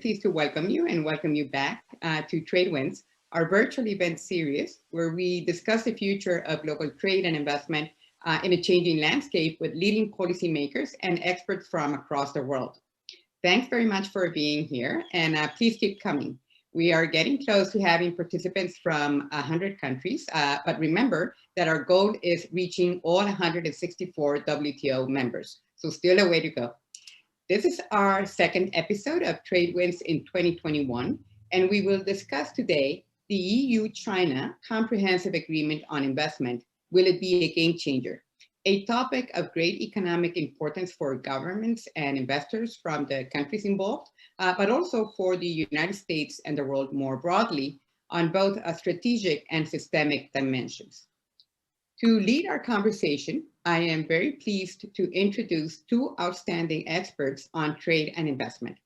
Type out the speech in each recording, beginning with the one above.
pleased to welcome you and welcome you back to TradeWinds, our virtual event series where we discuss the future of global trade and investment in a changing landscape with leading policymakers and experts from across the world. Thanks very much for being here, and please keep coming. We are getting close to having participants from 100 countries, but remember that our goal is reaching all 164 WTO members, so still a way to go. This is our second episode of TradeWinds in 2021, and we will discuss today the EU-China Comprehensive Agreement on Investment. Will it be a game changer? A topic of great economic importance for governments and investors from the countries involved, but also for the United States and the world more broadly on both a strategic and systemic dimensions. To lead our conversation, I am very pleased to introduce two outstanding experts on trade and investment.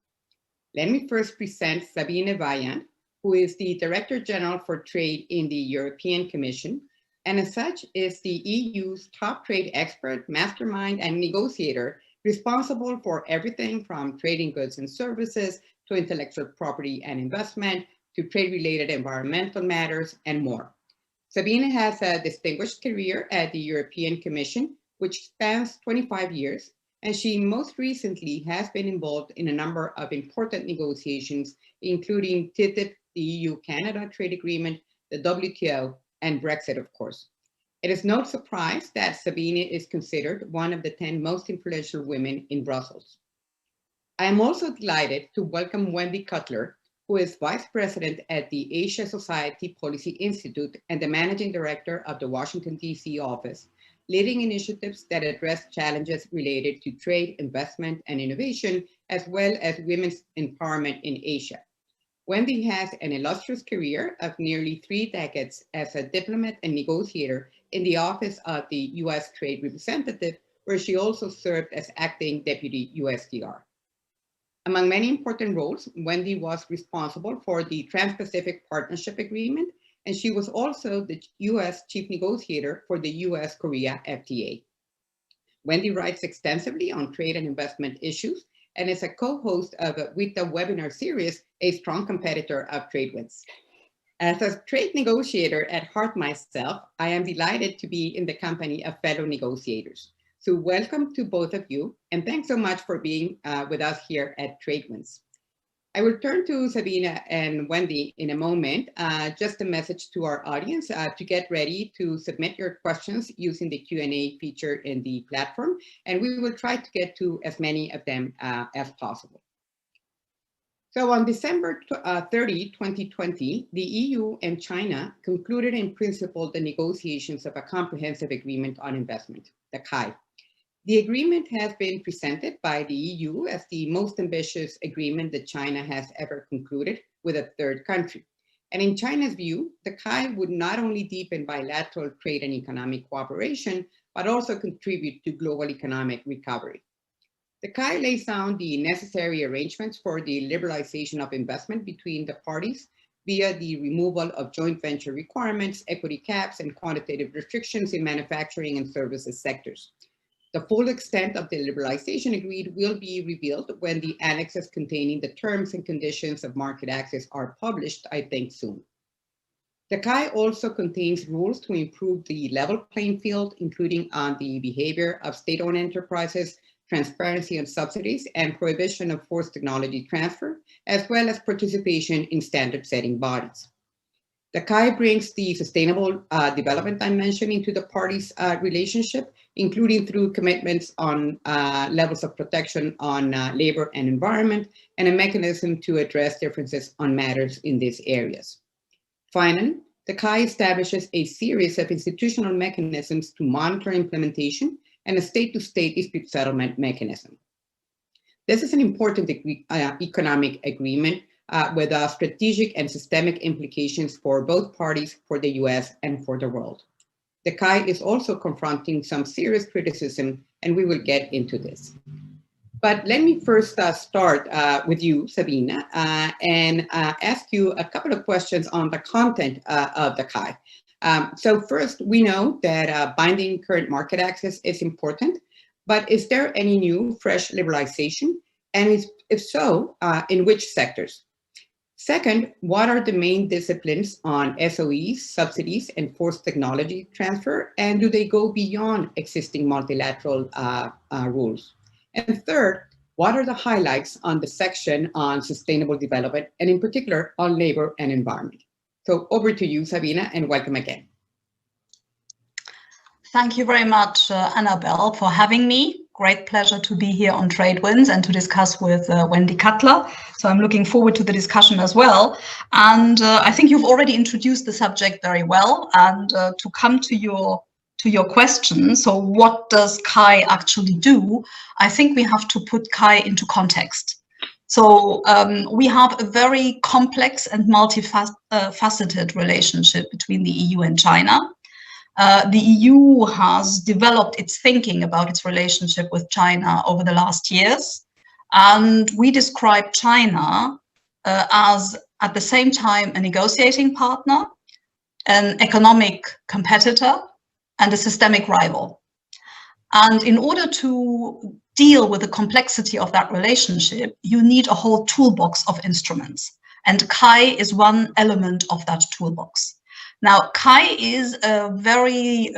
Let me first present Sabine Weyand, who is the Director General for Trade in the European Commission, and as such is the EU's top trade expert, mastermind, and negotiator responsible for everything from trading goods and services to intellectual property and investment to trade-related environmental matters and more. Sabine has a distinguished career at the European Commission, which spans 25 years, and she most recently has been involved in a number of important negotiations, including TTIP, the EU-Canada trade agreement, the WTO, and Brexit, of course. It is no surprise that Sabine is considered one of the 10 most influential women in Brussels. I am also delighted to welcome Wendy Cutler, who is Vice President at the Asia Society Policy Institute and the Managing Director of the Washington, D.C. office, leading initiatives that address challenges related to trade, investment, and innovation, as well as women's empowerment in Asia. Wendy has an illustrious career of nearly 3 decades as a diplomat and negotiator in the Office of the U.S. Trade Representative, where she also served as acting Deputy USTR. Among many important roles, Wendy was responsible for the Trans-Pacific Partnership Agreement, and she was also the U.S. Chief Negotiator for the U.S.-Korea FTA. Wendy writes extensively on trade and investment issues and is a co-host of a WITA webinar series, a strong competitor of TradeWinds. As a trade negotiator at heart myself, I am delighted to be in the company of fellow negotiators. So welcome to both of you, and thanks so much for being with us here at TradeWinds. I will turn to Sabine and Wendy in a moment. Just a message to our audience to get ready to submit your questions using the Q&A feature in the platform, and we will try to get to as many of them as possible. So on December 30, 2020, the EU and China concluded in principle the negotiations of a comprehensive agreement on investment, the PIIE. The agreement has been presented by the EU as the most ambitious agreement that China has ever concluded with a third country. And in China's view, the PIIE would not only deepen bilateral trade and economic cooperation, but also contribute to global economic recovery. The PIIE lays down the necessary arrangements for the liberalization of investment between the parties via the removal of joint venture requirements, equity caps, and quantitative restrictions in manufacturing and services sectors. The full extent of the liberalization agreed will be revealed when the annexes containing the terms and conditions of market access are published, I think, soon. The PIIE also contains rules to improve the level playing field, including on the behavior of state-owned enterprises, transparency on subsidies, and prohibition of forced technology transfer, as well as participation in standard-setting bodies. The PIIE brings the sustainable development dimension into the parties' relationship, including through commitments on levels of protection on labor and environment, and a mechanism to address differences on matters in these areas. Finally, the PIIE establishes a series of institutional mechanisms to monitor implementation and a state-to-state dispute settlement mechanism. This is an important economic agreement with strategic and systemic implications for both parties, for the US and for the world. The PIIE is also confronting some serious criticism, and we will get into this. But let me first start with you, Sabine, and ask you a couple of questions on the content of the PIIE. So first, we know that binding current market access is important, but is there any new, fresh liberalization And if so, in which sectors? Second, what are the main disciplines on SOEs, subsidies, and forced technology transfer? And do they go beyond existing multilateral rules? And third, what are the highlights on the section on sustainable development, and in particular on labor and environment? So over to you, Sabine, and welcome again. Thank you very much, Anabel, for having me. Great pleasure to be here on TradeWinds and to discuss with Wendy Cutler. So I'm looking forward to the discussion as well. And I think you've already introduced the subject very well. And to come to your question, so what does PIIE actually do? I think we have to put PIIE into context. So we have a very complex and multifaceted relationship between the EU and China. The EU has developed its thinking about its relationship with China over the last years, and we describe China as at the same time a negotiating partner, an economic competitor, and a systemic rival. And in order to deal with the complexity of that relationship, you need a whole toolbox of instruments, and PIIE is one element of that toolbox. Now, PIIE is a very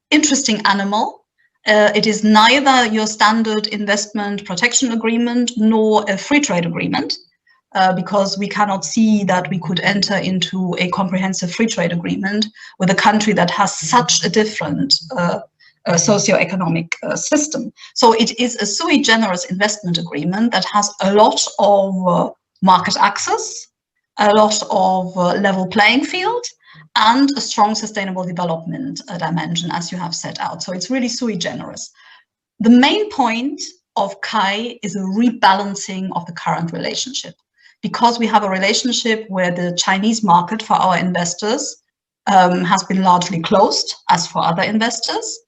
interesting animal. It is neither your standard investment protection agreement nor a free trade agreement, because we cannot see that we could enter into a comprehensive free trade agreement with a country that has such a different socioeconomic system. So it is a sui generis investment agreement that has a lot of market access, a lot of level playing field, and a strong sustainable development dimension, as you have set out. So it's really sui generis. The main point of PIIE is a rebalancing of the current relationship, because we have a relationship where the Chinese market for our investors has been largely closed, as for other investors.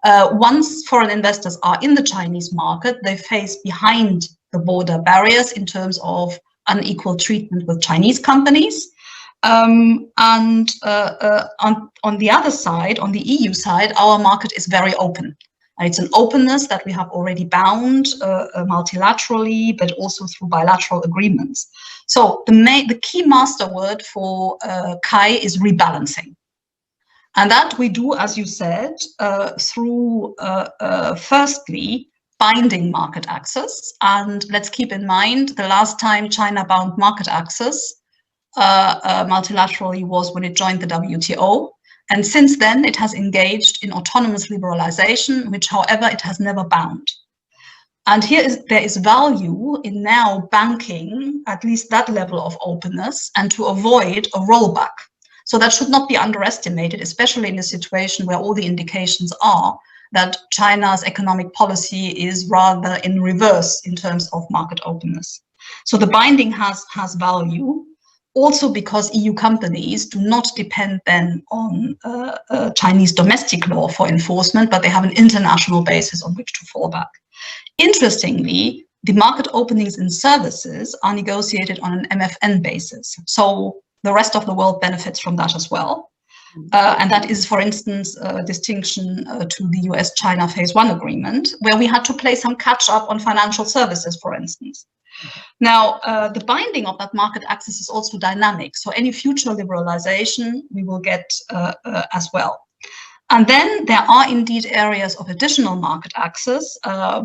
Once foreign investors are in the Chinese market, they face behind the border barriers in terms of unequal treatment with Chinese companies. On the other side, on the EU side, our market is very open. It's an openness that we have already bound multilaterally, but also through bilateral agreements. So the key master word for PIIE is rebalancing. And that we do, as you said, through firstly, binding market access. And let's keep in mind, the last time China bound market access multilaterally was when it joined the WTO. And since then, it has engaged in autonomous liberalization, which, however, it has never bound. And there is value in now banking at least that level of openness and to avoid a rollback. So that should not be underestimated, especially in a situation where all the indications are that China's economic policy is rather in reverse in terms of market openness. So the binding has value. Also because EU companies do not depend then on Chinese domestic law for enforcement, but they have an international basis on which to fall back. Interestingly, the market openings in services are negotiated on an MFN basis. So the rest of the world benefits from that as well. And that is, for instance, a distinction to the US-China Phase 1 agreement, where we had to play some catch up on financial services, for instance. Now, the binding of that market access is also dynamic. So any future liberalization we will get as well. And then there are indeed areas of additional market access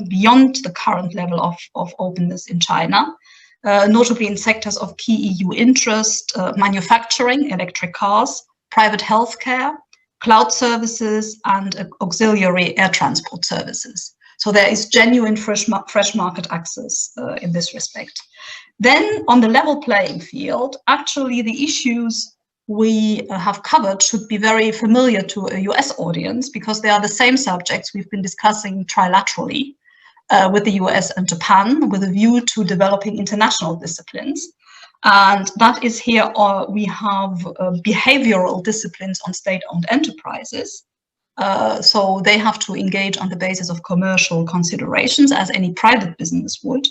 beyond the current level of openness in China, notably in sectors of key EU interest, manufacturing, electric cars, private healthcare, cloud services, and auxiliary air transport services. So there is genuine fresh market access in this respect. Then on the level playing field, actually the issues we have covered should be very familiar to a US audience, because they are the same subjects we've been discussing trilaterally with the US and Japan, with a view to developing international disciplines. And that is here, we have behavioral disciplines on state-owned enterprises. So they have to engage on the basis of commercial considerations, as any private business would.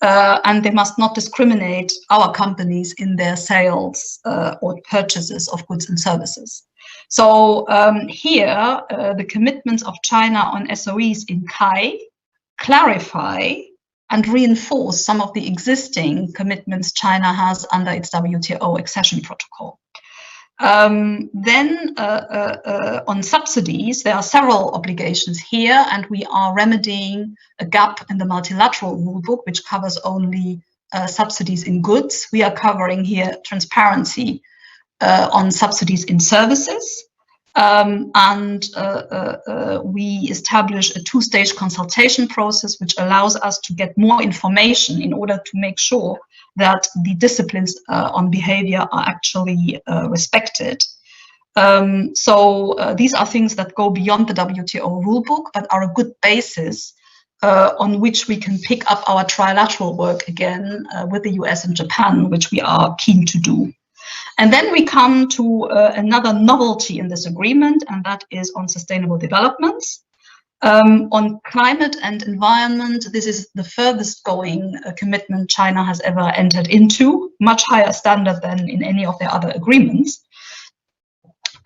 And they must not discriminate our companies in their sales or purchases of goods and services. So here, the commitments of China on SOEs in PIIE clarify and reinforce some of the existing commitments China has under its WTO accession protocol. On subsidies, there are several obligations here, and we are remedying a gap in the multilateral rulebook, which covers only subsidies in goods. We are covering here transparency on subsidies in services. We establish a two-stage consultation process, which allows us to get more information in order to make sure that the disciplines on behavior are actually respected. These are things that go beyond the WTO rulebook, but are a good basis on which we can pick up our trilateral work again with the US and Japan, which we are keen to do. And then we come to another novelty in this agreement, and that is on sustainable developments. On climate and environment, this is the furthest going commitment China has ever entered into, much higher standard than in any of their other agreements.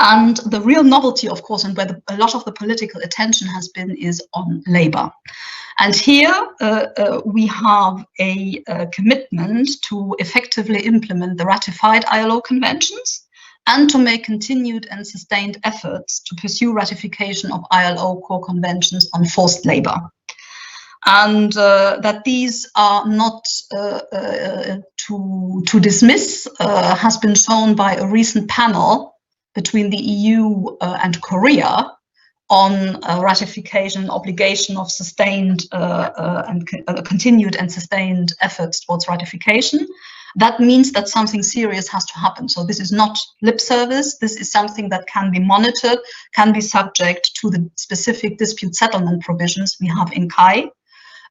And the real novelty, of course, and where a lot of the political attention has been, is on labor. And here we have a commitment to effectively implement the ratified ILO conventions and to make continued and sustained efforts to pursue ratification of ILO core conventions on forced labor. And that these are not to dismiss has been shown by a recent panel between the EU and Korea on ratification obligation of sustained and continued and sustained efforts towards ratification. That means that something serious has to happen. So this is not lip service. This is something that can be monitored, can be subject to the specific dispute settlement provisions we have in PIIE,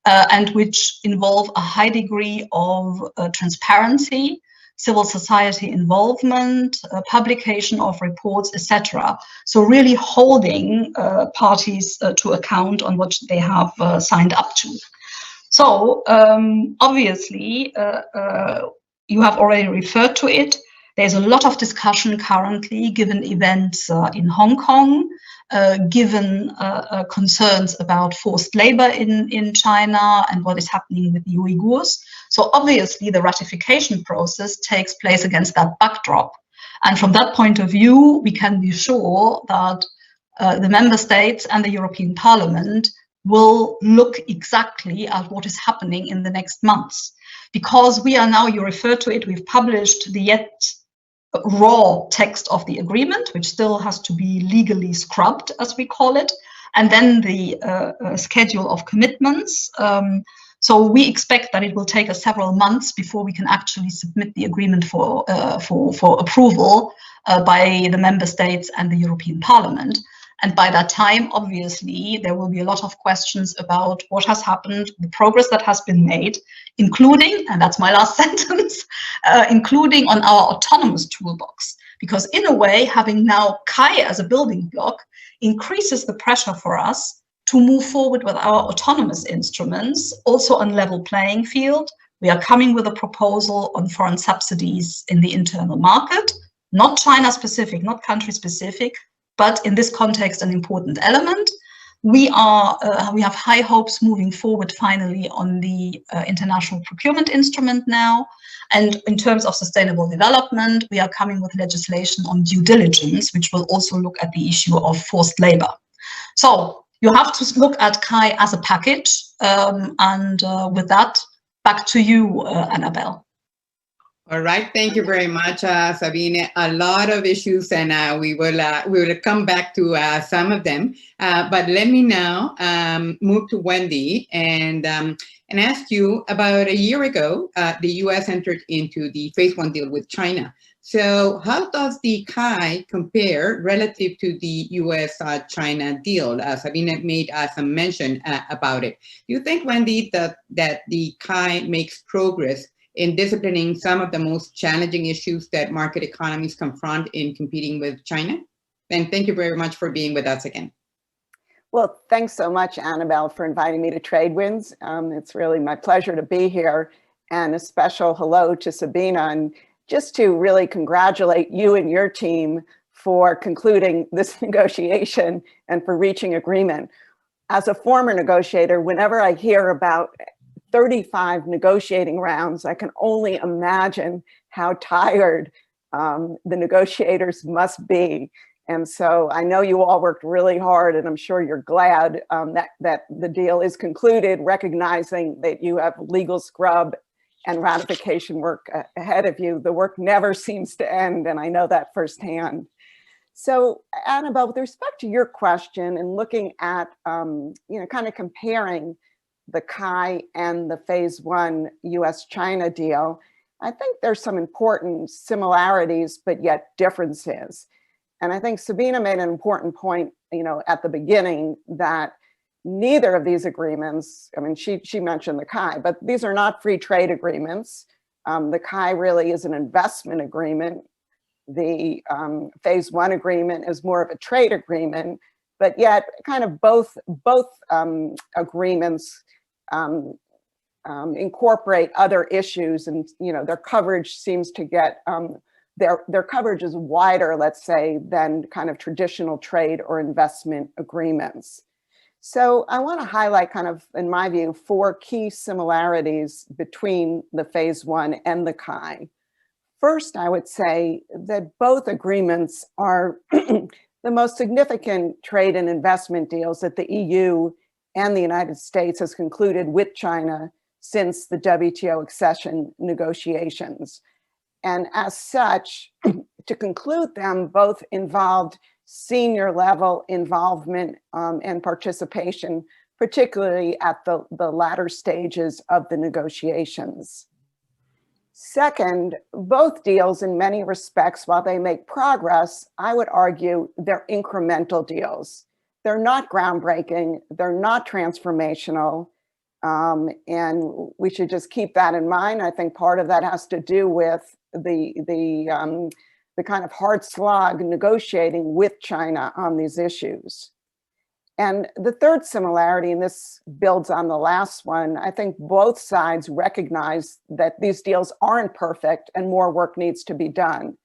and which involve a high degree of transparency, civil society involvement, publication of reports, etc. So really holding parties to account on what they have signed up to. So obviously, you have already referred to it. There's a lot of discussion currently, given events in Hong Kong, given concerns about forced labor in China and what is happening with the Uyghurs. So obviously the ratification process takes place against that backdrop. And from that point of view, we can be sure that the member states and the European Parliament will look exactly at what is happening in the next months. Because we are now, you referred to it, we've published the yet raw text of the agreement, which still has to be legally scrubbed, as we call it, and then the schedule of commitments. So we expect that it will take us several months before we can actually submit the agreement for approval by the member states and the European Parliament. And by that time, obviously, there will be a lot of questions about what has happened, the progress that has been made, including, and that's my last sentence, including on our autonomous toolbox. Because in a way, having now PIIE as a building block increases the pressure for us to move forward with our autonomous instruments, also on level playing field. We are coming with a proposal on foreign subsidies in the internal market, not China specific, not country specific, but in this context, an important element. We have high hopes moving forward finally on the international procurement instrument now. And in terms of sustainable development, we are coming with legislation on due diligence, which will also look at the issue of forced labor. So you have to look at PIIE as a package. With that, back to you, Anabel. All right, thank you very much, Sabine. A lot of issues, and we will come back to some of them. But let me now move to Wendy and ask you, about a year ago, the U.S. entered into the Phase 1 deal with China. So how does the PIIE compare relative to the U.S.-China deal? Sabine made some mention about it. Do you think, Wendy, that the PIIE makes progress in disciplining some of the most challenging issues that market economies confront in competing with China? And thank you very much for being with us again. Well, thanks so much, Anabel, for inviting me to TradeWinds. It's really my pleasure to be here, and a special hello to Sabine, and just to really congratulate you and your team for concluding this negotiation and for reaching agreement. As a former negotiator, whenever I hear about 35 negotiating rounds. I can only imagine how tired the negotiators must be. And so I know you all worked really hard, and I'm sure you're glad that the deal is concluded, recognizing that you have legal scrub and ratification work ahead of you. The work never seems to end, and I know that firsthand. So Anabel, with respect to your question and looking at, kind of comparing the PIIE and the phase 1 US-China deal, I think there's some important similarities, but yet differences. And I think Sabine made an important point, at the beginning, that neither of these agreements, I mean, she mentioned the PIIE, but these are not free trade agreements. The PIIE really is an investment agreement. The phase 1 agreement is more of a trade agreement, but yet kind of both agreements incorporate other issues, and their coverage seems to get their coverage is wider, let's say, than kind of traditional trade or investment agreements. So I want to highlight kind of, in my view, 4 key similarities between the phase 1 and the PIIE. First, I would say that both agreements are the most significant trade and investment deals that the EU and the United States has concluded with China since the WTO accession negotiations. And as such, to conclude them, both involved senior level involvement and participation, particularly at the latter stages of the negotiations. Second, both deals in many respects, while they make progress, I would argue they're incremental deals. They're not groundbreaking, they're not transformational, and we should just keep that in mind. I think part of that has to do with the kind of hard slog negotiating with China on these issues. And the third similarity, and this builds on the last one, I think both sides recognize that these deals aren't perfect and more work needs to be done.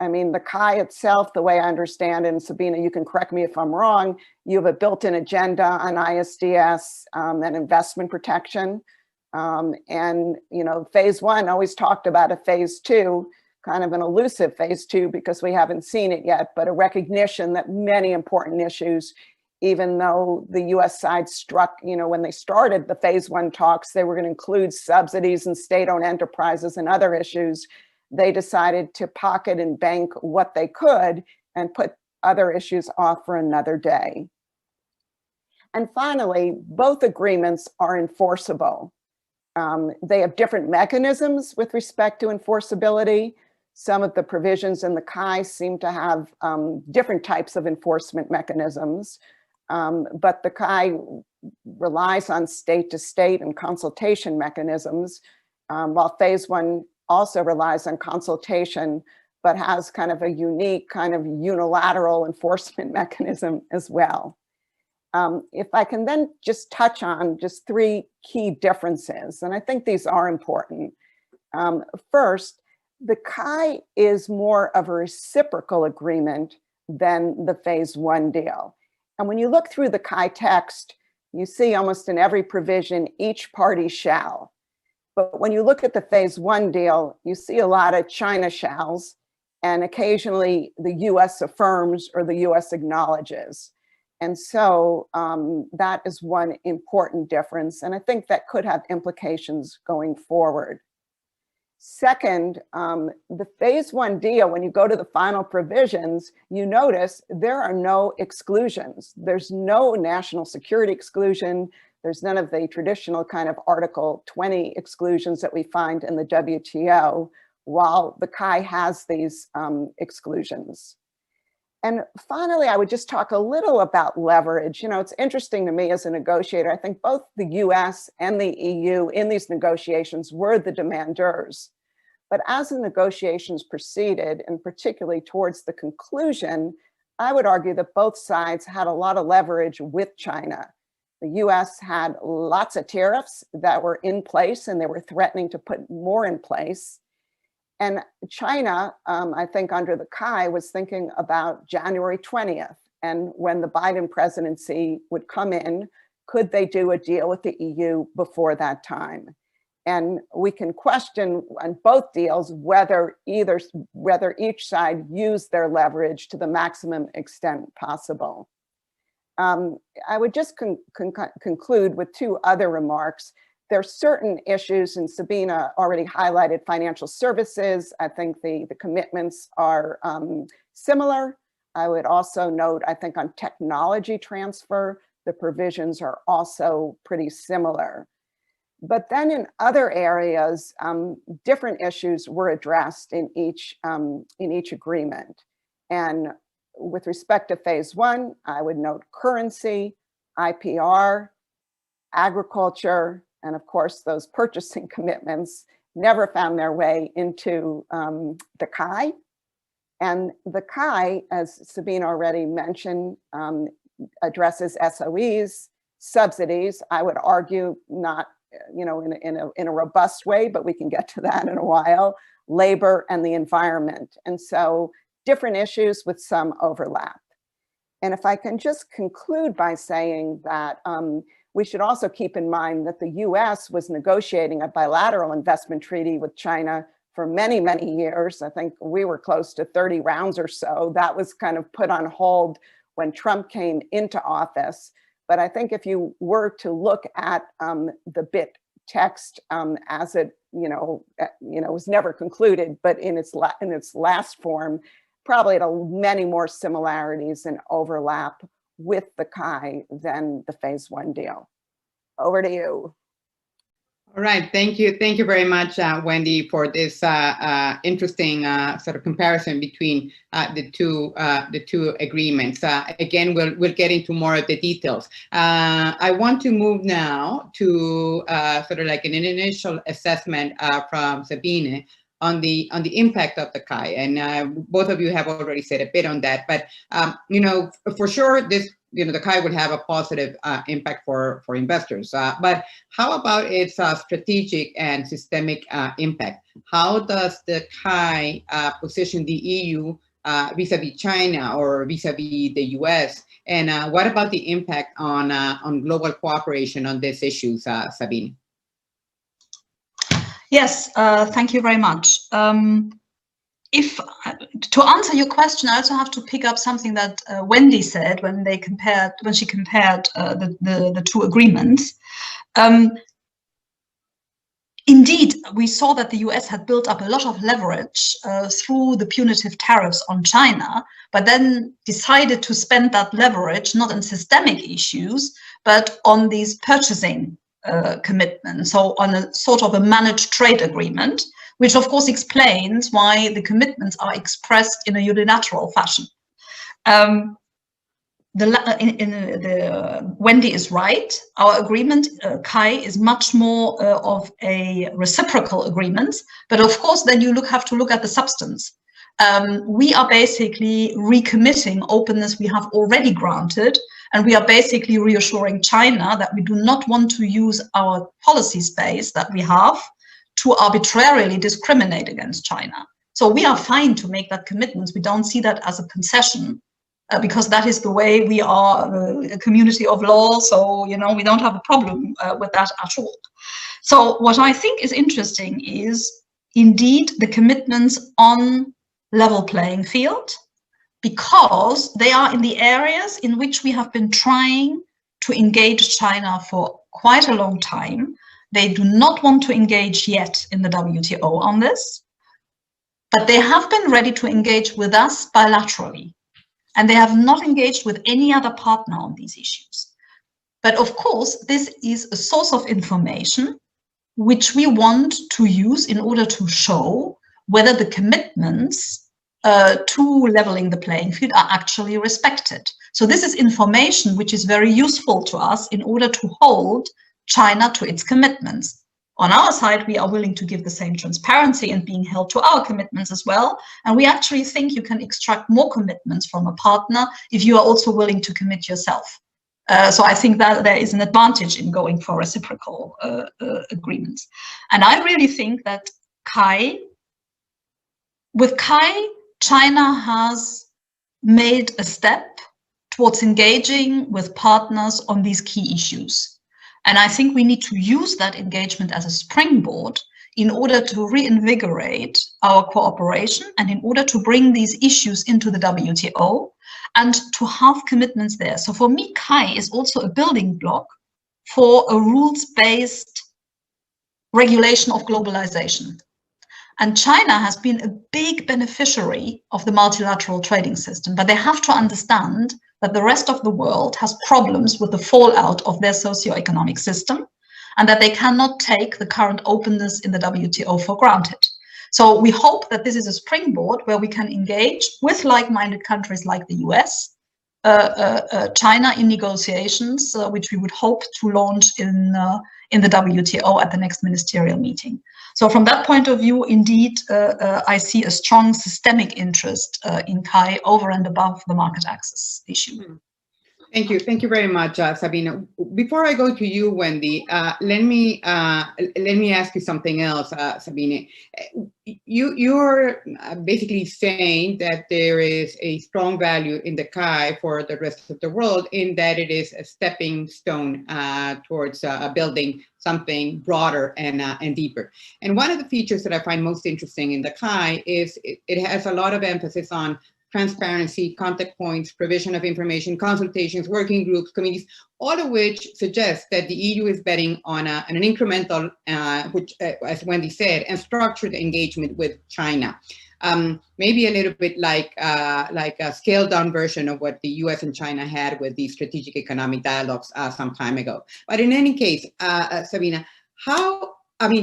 I mean, the PIIE itself, the way I understand it, and Sabine, you can correct me if I'm wrong, you have a built-in agenda on ISDS and investment protection. And, phase 1 always talked about a phase 2, kind of an elusive phase 2 because we haven't seen it yet, but a recognition that many important issues, even though the US side struck, when they started the phase 1 talks, they were going to include subsidies and state-owned enterprises and other issues. They decided to pocket and bank what they could and put other issues off for another day. And finally, both agreements are enforceable. They have different mechanisms with respect to enforceability. Some of the provisions in the PIIE seem to have different types of enforcement mechanisms, but the PIIE relies on state-to-state and consultation mechanisms, while phase 1 also relies on consultation, but has kind of a unique kind of unilateral enforcement mechanism as well. If I can then just touch on just 3 key differences, and I think these are important. First, the PIIE is more of a reciprocal agreement than the phase 1 deal. And when you look through the PIIE text, you see almost in every provision, each party shall. But when you look at the phase 1 deal, you see a lot of China shalls, and occasionally the US affirms or the US acknowledges. And so that is one important difference. And I think that could have implications going forward. Second, the phase 1 deal, when you go to the final provisions, you notice there are no exclusions. There's no national security exclusion. There's none of the traditional kind of Article 20 exclusions that we find in the WTO, while the PIIE has these exclusions. And finally, I would just talk a little about leverage. It's interesting to me as a negotiator, I think both the US and the EU in these negotiations were the demanders. But as the negotiations proceeded, and particularly towards the conclusion, I would argue that both sides had a lot of leverage with China. The US had lots of tariffs that were in place, and they were threatening to put more in place. And China, I think under the PIIE, was thinking about January 20th. And when the Biden presidency would come in, could they do a deal with the EU before that time? And we can question on both deals whether each side used their leverage to the maximum extent possible. I would just conclude with two other remarks. There are certain issues, and Sabine already highlighted financial services. I think the commitments are similar. I would also note, I think on technology transfer, the provisions are also pretty similar. But then in other areas, different issues were addressed in each agreement. And with respect to phase one, I would note currency, IPR, agriculture, and of course, those purchasing commitments never found their way into the PIIE. And the PIIE, as Sabine already mentioned, addresses SOEs, subsidies. I would argue not, in a robust way, but we can get to that in a while. Labor and the environment, and so different issues with some overlap. And if I can just conclude by saying that we should also keep in mind that the US was negotiating a bilateral investment treaty with China for many, many years. I think we were close to 30 rounds or so. That was kind of put on hold when Trump came into office. But I think if you were to look at the BIT text as it, was never concluded, but in its last form, probably had many more similarities and overlap with the PIIE than the phase one deal. Over to you. All right, thank you very much, Wendy, for this interesting sort of comparison between the two agreements. Again, we'll get into more of the details. I want to move now to sort of like an initial assessment from Sabine on the impact of the PIIE, and both of you have already said a bit on that. But for sure, this. The PIIE would have a positive impact for investors. But how about its strategic and systemic impact? How does the PIIE position the EU vis-a-vis China or vis-a-vis the US? And what about the impact on global cooperation on these issues, Sabine? Yes, thank you very much. To answer your question, I also have to pick up something that Wendy said when she compared the two agreements. Indeed, we saw that the US had built up a lot of leverage through the punitive tariffs on China, but then decided to spend that leverage not on systemic issues, but on these purchasing commitments, so on a sort of a managed trade agreement, which of course explains why the commitments are expressed in a unilateral fashion. Wendy is right. Our agreement, PIIE, is much more of a reciprocal agreement, but of course then you have to look at the substance. We are basically recommitting openness we have already granted, and we are basically reassuring China that we do not want to use our policy space that we have to arbitrarily discriminate against China. So we are fine to make that commitment. We don't see that as a concession because that is the way we are, a community of law. So, we don't have a problem with that at all. So what I think is interesting is indeed the commitments on level playing field, because they are in the areas in which we have been trying to engage China for quite a long time. They do not want to engage yet in the WTO on this, but they have been ready to engage with us bilaterally, and they have not engaged with any other partner on these issues. But of course, this is a source of information which we want to use in order to show whether the commitments to leveling the playing field are actually respected. So this is information which is very useful to us in order to hold China to its commitments. On our side, we are willing to give the same transparency and being held to our commitments as well. And we actually think you can extract more commitments from a partner if you are also willing to commit yourself. So I think that there is an advantage in going for reciprocal agreements. And I really think that with PIIE, China has made a step towards engaging with partners on these key issues. And I think we need to use that engagement as a springboard in order to reinvigorate our cooperation and in order to bring these issues into the WTO and to have commitments there. So for me, PIIE is also a building block for a rules-based regulation of globalization. And China has been a big beneficiary of the multilateral trading system, but they have to understand that the rest of the world has problems with the fallout of their socio-economic system, and that they cannot take the current openness in the WTO for granted. So we hope that this is a springboard where we can engage with like-minded countries like the US, China in negotiations, which we would hope to launch in the WTO at the next ministerial meeting. So from that point of view, indeed, I see a strong systemic interest in PIIE over and above the market access issue. Thank you. Thank you very much, Sabine. Before I go to you, Wendy, let me ask you something else, Sabine. You're basically saying that there is a strong value in the PIIE for the rest of the world, in that it is a stepping stone towards building something broader and deeper. And one of the features that I find most interesting in the PIIE is it has a lot of emphasis on transparency, contact points, provision of information, consultations, working groups, committees, all of which suggest that the EU is betting on an incremental, which, as Wendy said, and structured engagement with China. Maybe a little bit like a scaled down version of what the US and China had with the strategic economic dialogues some time ago. But in any case, Sabine,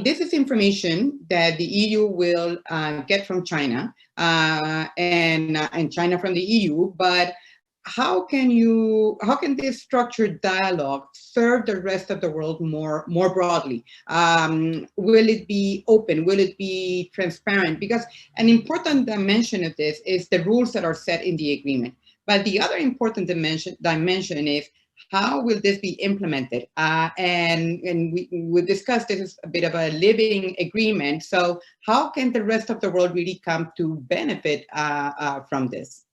this is information that the EU will get from China and China from the EU, but how can this structured dialogue serve the rest of the world more broadly? Will it be open? Will it be transparent? Because an important dimension of this is the rules that are set in the agreement. But the other important dimension is, how will this be implemented? And we discussed this is a bit of a living agreement. So how can the rest of the world really come to benefit from this?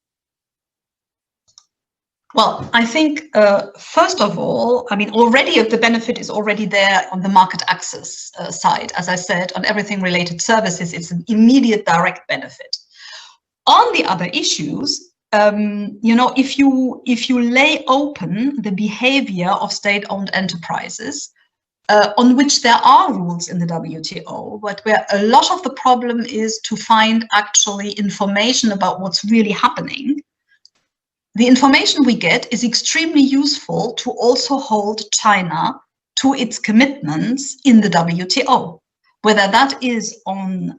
Well, I think, first of all, already the benefit is already there on the market access side. As I said, on everything related services, it's an immediate direct benefit. On the other issues, if you lay open the behavior of state-owned enterprises, on which there are rules in the WTO, but where a lot of the problem is to find actually information about what's really happening, the information we get is extremely useful to also hold China to its commitments in the WTO, whether that is on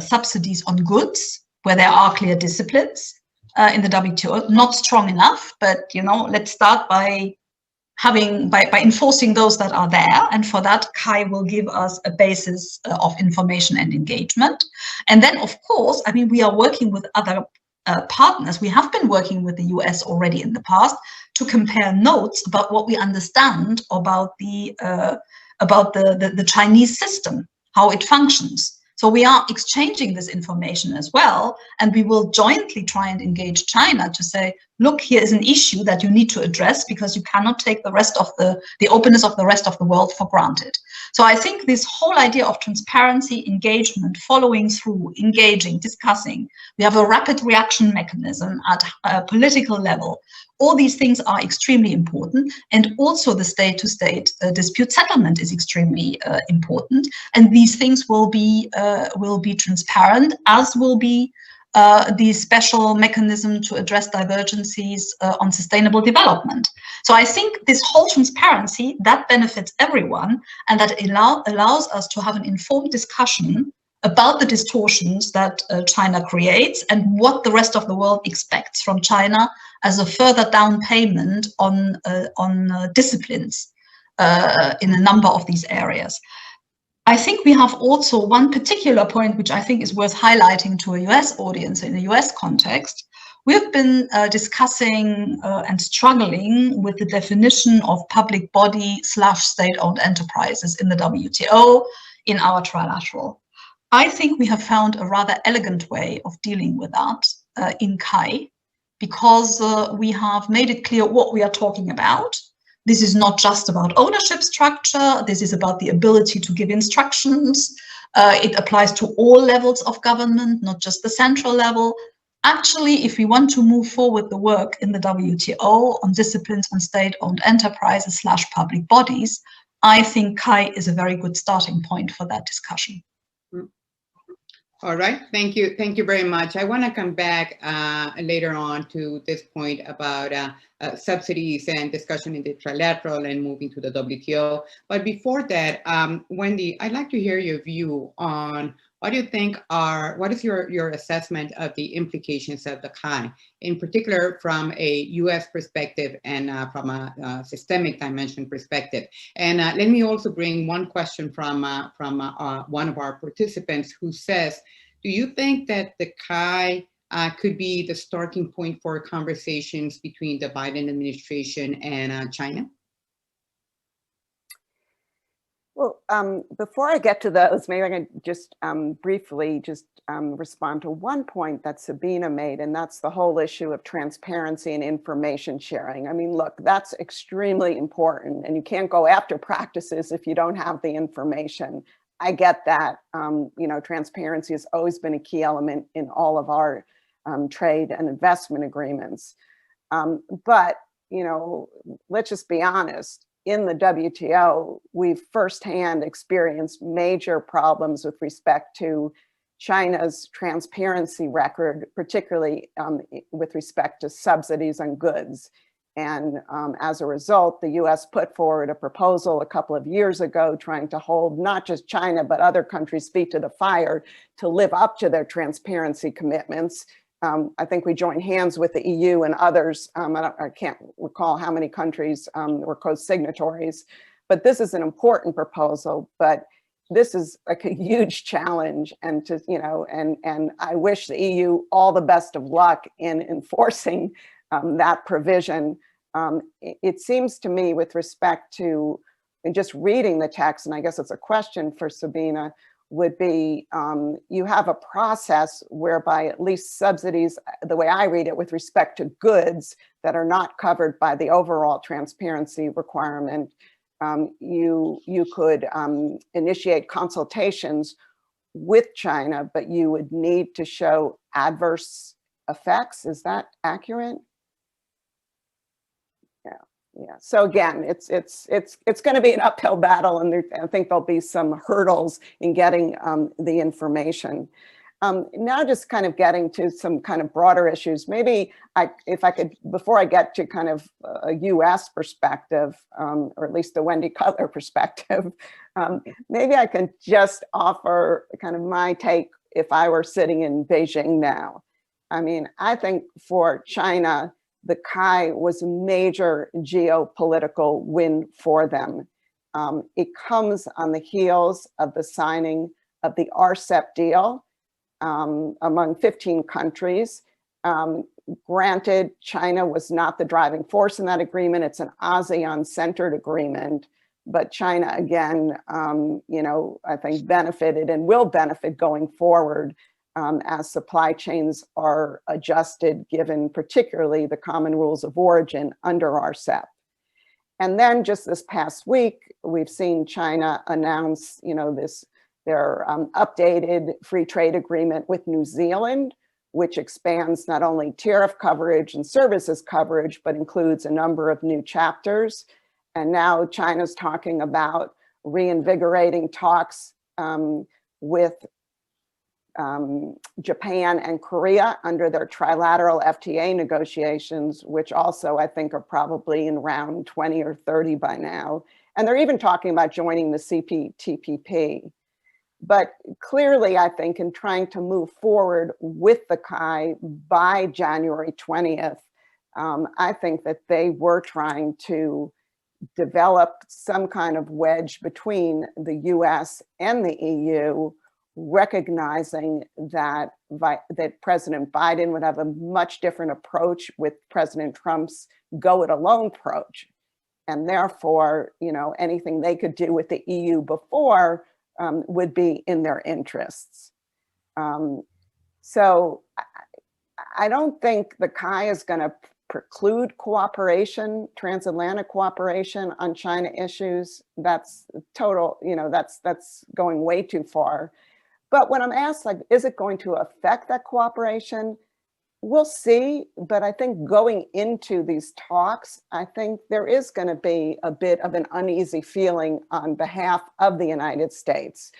subsidies on goods, where there are clear disciplines, in the WTO, not strong enough, but let's start by enforcing those that are there, and for that PIIE will give us a basis of information and engagement. And then, of course, we are working with other partners. We have been working with the US already in the past to compare notes about what we understand about the Chinese system, how it functions. So we are exchanging this information as well, and we will jointly try and engage China to say, look, here is an issue that you need to address, because you cannot take the rest of the openness of the rest of the world for granted. So I think this whole idea of transparency, engagement, following through, engaging, discussing, we have a rapid reaction mechanism at a political level. All these things are extremely important, and also the state-to-state dispute settlement is extremely important. And these things will be transparent, as will be the special mechanism to address divergencies on sustainable development. So I think this whole transparency, that benefits everyone, and that allows us to have an informed discussion about the distortions that China creates and what the rest of the world expects from China as a further down payment on disciplines in a number of these areas. I think we have also one particular point which I think is worth highlighting to a US audience in a US context. We've been discussing and struggling with the definition of public body / state-owned enterprises in the WTO in our trilateral. I think we have found a rather elegant way of dealing with that in PIIE, because we have made it clear what we are talking about. This is not just about ownership structure. This is about the ability to give instructions. It applies to all levels of government, not just the central level. Actually, if we want to move forward the work in the WTO on disciplines on state-owned enterprises / public bodies, I think PIIE is a very good starting point for that discussion. All right, thank you. Thank you very much. I want to come back later on to this point about subsidies and discussion in the trilateral and moving to the WTO. But before that, Wendy, I'd like to hear your view on what do you think what is your assessment of the implications of the PIIE, in particular from a US perspective and from a systemic dimension perspective. And let me also bring one question from one of our participants who says, do you think that the PIIE could be the starting point for conversations between the Biden administration and China? Well, before I get to those, maybe I can just briefly respond to one point that Sabine made, and that's the whole issue of transparency and information sharing. I mean, look, that's extremely important, and you can't go after practices if you don't have the information. I get that. You know, transparency has always been a key element in all of our trade and investment agreements. But, you know, let's just be honest. In the WTO, we've firsthand experienced major problems with respect to China's transparency record, particularly with respect to subsidies on goods. And as a result, the US put forward a proposal a couple of years ago trying to hold not just China, but other countries' feet to the fire to live up to their transparency commitments. I think we joined hands with the EU and others. I can't recall how many countries were co-signatories, but this is an important proposal, but this is like a huge challenge, and and I wish the EU all the best of luck in enforcing that provision. It seems to me, with respect to just reading the text, and I guess it's a question for Sabine, would be you have a process whereby at least subsidies, the way I read it, with respect to goods that are not covered by the overall transparency requirement, you could initiate consultations with China, but you would need to show adverse effects. Is that accurate? Yeah. So again, it's going to be an uphill battle, and I think there'll be some hurdles in getting the information. Now, just kind of getting to some kind of broader issues. Maybe if I could, before I get to kind of a U.S. perspective, or at least the Wendy Cutler perspective, maybe I can just offer kind of my take if I were sitting in Beijing now. I mean, I think for China, the PIIE was a major geopolitical win for them. It comes on the heels of the signing of the RCEP deal among 15 countries. Granted, China was not the driving force in that agreement. It's an ASEAN-centered agreement, but China, again, I think benefited and will benefit going forward as supply chains are adjusted, given particularly the common rules of origin under RCEP. And then just this past week, we've seen China announce, their updated free trade agreement with New Zealand, which expands not only tariff coverage and services coverage, but includes a number of new chapters. And now China's talking about reinvigorating talks with Japan and Korea under their trilateral FTA negotiations, which also I think are probably in round 20 or 30 by now. And they're even talking about joining the CPTPP. But clearly, I think in trying to move forward with the PIIE by January 20th, I think that they were trying to develop some kind of wedge between the US and the EU, recognizing that President Biden would have a much different approach with President Trump's go-it-alone approach. And therefore, anything they could do with the EU before would be in their interests. So I don't think the PIIE is going to preclude cooperation, transatlantic cooperation on China issues. That's total, that's going way too far. But when I'm asked, like, is it going to affect that cooperation? We'll see, but I think going into these talks, I think there is going to be a bit of an uneasy feeling on behalf of the United States.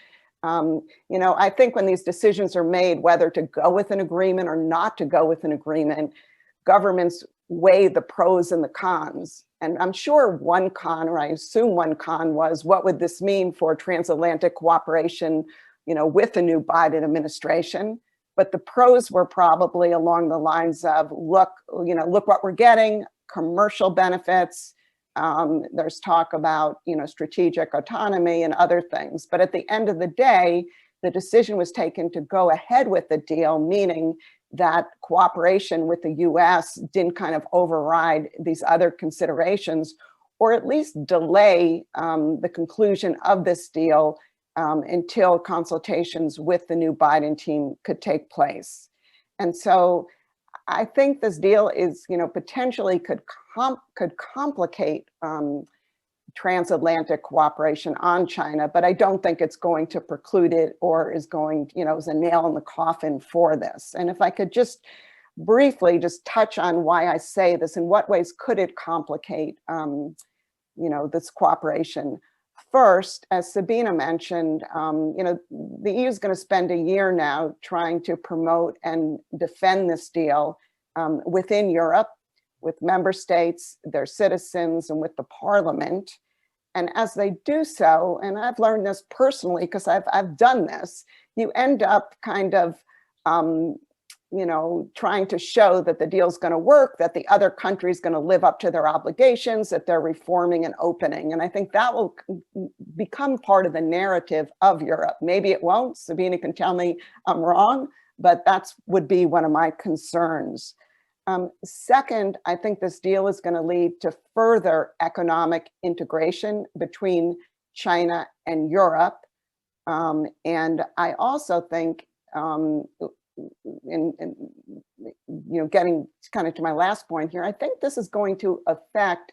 I think when these decisions are made, whether to go with an agreement or not to go with an agreement, governments weigh the pros and the cons. And I'm sure one con, or I assume one con, was what would this mean for transatlantic cooperation, with the new Biden administration. But the pros were probably along the lines of, look what we're getting, commercial benefits. There's talk about, strategic autonomy and other things. But at the end of the day, the decision was taken to go ahead with the deal, meaning that cooperation with the US didn't kind of override these other considerations, or at least delay the conclusion of this deal until consultations with the new Biden team could take place. And so I think this deal is, potentially could complicate transatlantic cooperation on China, but I don't think it's going to preclude it or is going, is a nail in the coffin for this. And if I could just briefly just touch on why I say this, in what ways could it complicate, this cooperation? First, as Sabine mentioned, the EU is going to spend a year now trying to promote and defend this deal within Europe, with member states, their citizens, and with the parliament. And as they do so, and I've learned this personally because I've done this, you end up kind of, trying to show that the deal's going to work, that the other country is going to live up to their obligations, that they're reforming and opening. And I think that will become part of the narrative of Europe. Maybe it won't. Sabine can tell me I'm wrong, but that would be one of my concerns. Second, I think this deal is going to lead to further economic integration between China and Europe. And I also think, getting kind of to my last point here, I think this is going to affect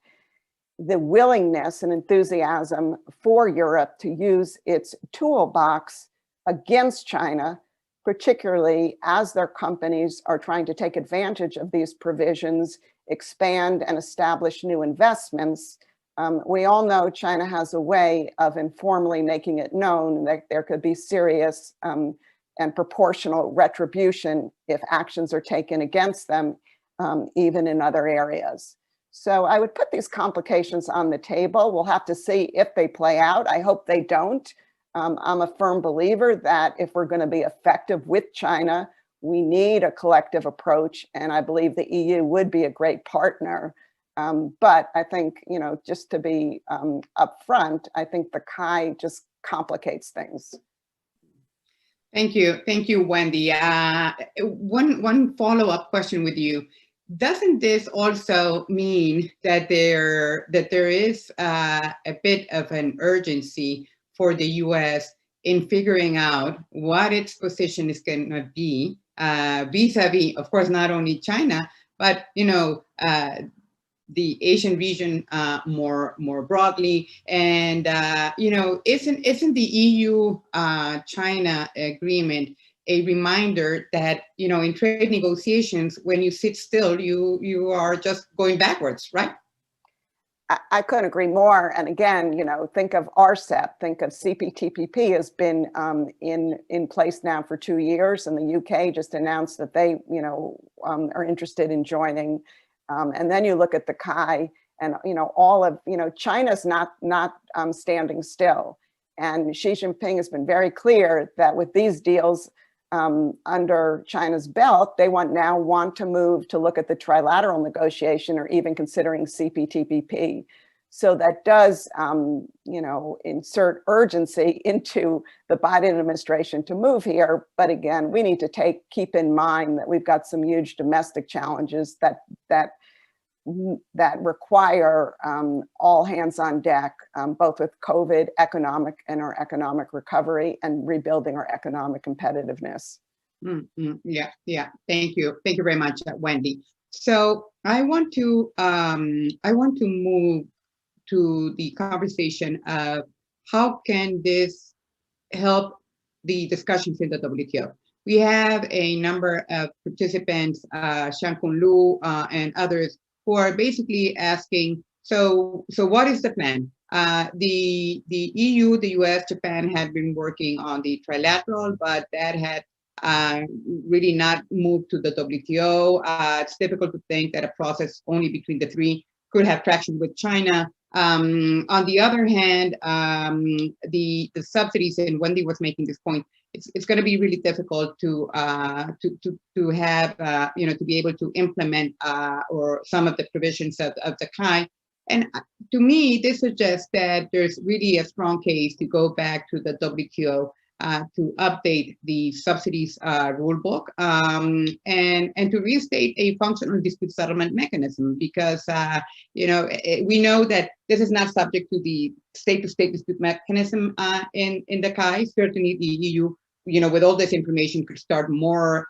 the willingness and enthusiasm for Europe to use its toolbox against China, particularly as their companies are trying to take advantage of these provisions, expand and establish new investments. We all know China has a way of informally making it known that there could be serious and proportional retribution if actions are taken against them, even in other areas. So I would put these complications on the table. We'll have to see if they play out. I hope they don't. I'm a firm believer that if we're going to be effective with China, we need a collective approach, and I believe the EU would be a great partner. But I think, just to be upfront, I think the PIIE just complicates things. Thank you, Wendy. One follow-up question with you. Doesn't this also mean that there is a bit of an urgency for the U.S. in figuring out what its position is going to be vis-a-vis, of course, not only China, but the Asian region more broadly, and isn't the EU-China agreement a reminder that in trade negotiations, when you sit still, you are just going backwards, right? I couldn't agree more. And again, think of RCEP, think of CPTPP has been in place now for 2 years, and the UK just announced that they, are interested in joining. And then you look at the PIIE, and all of China's not standing still. And Xi Jinping has been very clear that with these deals under China's belt, they now want to move to look at the trilateral negotiation or even considering CPTPP. So that does, insert urgency into the Biden administration to move here. But again, we need to keep in mind that we've got some huge domestic challenges that require all hands on deck, both with COVID, our economic recovery, and rebuilding our economic competitiveness. Yeah. Thank you very much, Wendy. So I want to move to the conversation of how can this help the discussions in the WTO. We have a number of participants, Shankun Lu and others, who are basically asking, so what is the plan? The EU, the US, Japan had been working on the trilateral, but that had really not moved to the WTO. It's difficult to think that a process only between the three could have traction with China. On the other hand, the subsidies, and Wendy was making this point, it's going to be really difficult to have to be able to implement or some of the provisions of the PIIE. And to me, this suggests that there's really a strong case to go back to the WTO to update the subsidies rule book and to restate a functional dispute settlement mechanism, because we know that this is not subject to the state-to-state dispute mechanism in the PIIE. Certainly, the EU, with all this information, could start more